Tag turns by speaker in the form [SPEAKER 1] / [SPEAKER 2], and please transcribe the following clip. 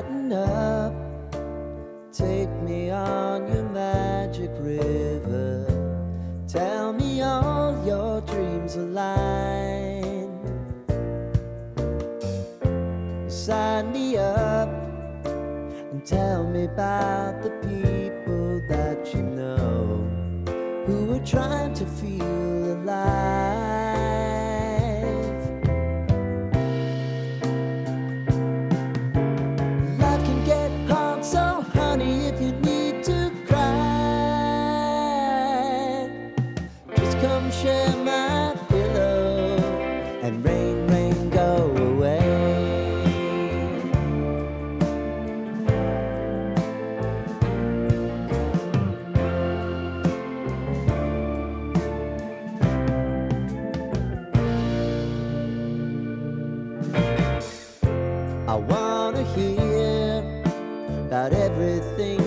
[SPEAKER 1] lighten up. Take me on your magic river. Tell me all your dreams align. Sign me up and tell me about the people that you know who are trying to feel alive. Life can get hard, so honey, if you need to cry, just come share my pillow and rain, rain, go away. I wanna hear about everything